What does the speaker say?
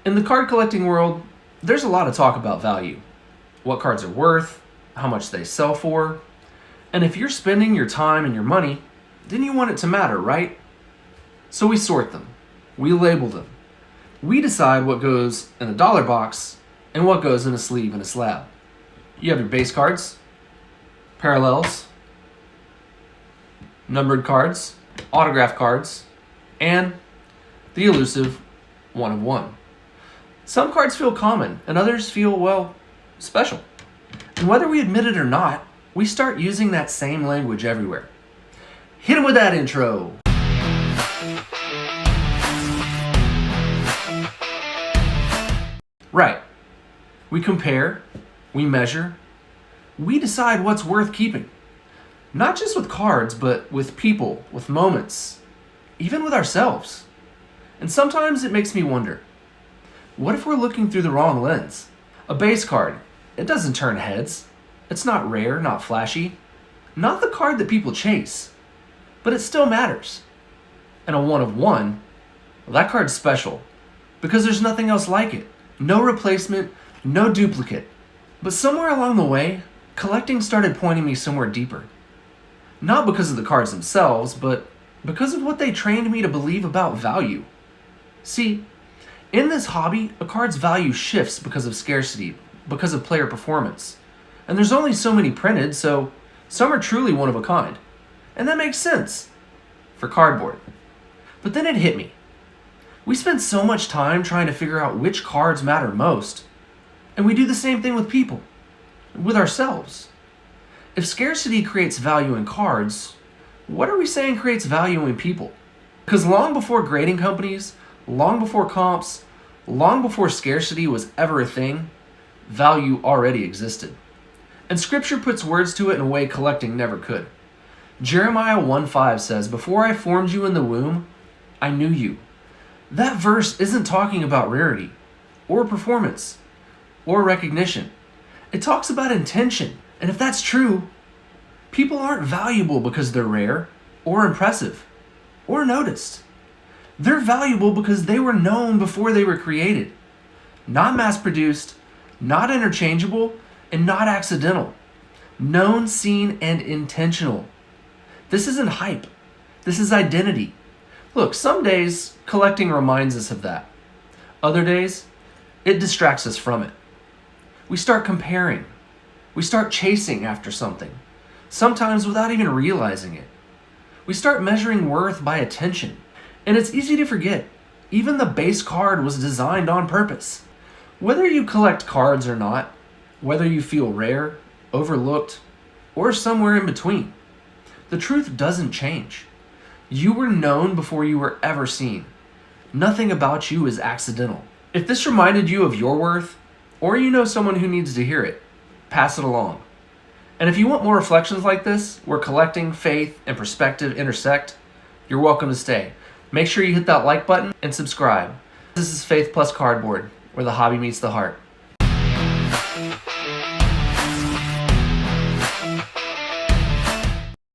In the card collecting world, there's a lot of talk about value. What cards are worth, how much they sell for, and if you're spending your time and your money, then you want it to matter, right? So we sort them, we label them, we decide what goes in a dollar box and what goes in a sleeve and a slab. You have your base cards, parallels, numbered cards, autograph cards, and the elusive one of one. Some cards feel common and others feel, well, special. And whether we admit it or not, we start using that same language everywhere. Hit him with that intro. Right. We compare, we measure, we decide what's worth keeping. Not just with cards, but with people, with moments, even with ourselves. And sometimes it makes me wonder, what if we're looking through the wrong lens? A base card, it doesn't turn heads. It's not rare, not flashy, not the card that people chase, but it still matters. And a one of one, well, that card's special because there's nothing else like it. No replacement, no duplicate. But somewhere along the way, collecting started pointing me somewhere deeper. Not because of the cards themselves, but because of what they trained me to believe about value. See, in this hobby, a card's value shifts because of scarcity, because of player performance. And there's only so many printed, so some are truly one of a kind. And that makes sense for cardboard. But then it hit me. We spend so much time trying to figure out which cards matter most. And we do the same thing with people, with ourselves. If scarcity creates value in cards, what are we saying creates value in people? Because long before grading companies, long before comps, long before scarcity was ever a thing, value already existed. And scripture puts words to it in a way collecting never could. Jeremiah 1:5 says, "Before I formed you in the womb, I knew you." That verse isn't talking about rarity, or performance, or recognition. It talks about intention. And if that's true, people aren't valuable because they're rare, or impressive, or noticed. They're valuable because they were known before they were created. Not mass-produced, not interchangeable, and not accidental. Known, seen, and intentional. This isn't hype. This is identity. Look, some days, collecting reminds us of that. Other days, it distracts us from it. We start comparing. We start chasing after something, sometimes without even realizing it. We start measuring worth by attention. And it's easy to forget, even the base card was designed on purpose. Whether you collect cards or not, whether you feel rare, overlooked, or somewhere in between, the truth doesn't change. You were known before you were ever seen. Nothing about you is accidental. If this reminded you of your worth, or you know someone who needs to hear it, pass it along. And if you want more reflections like this, where collecting, faith, and perspective intersect, you're welcome to stay. Make sure you hit that like button and subscribe. This is Faith plus Cardboard, where the hobby meets the heart.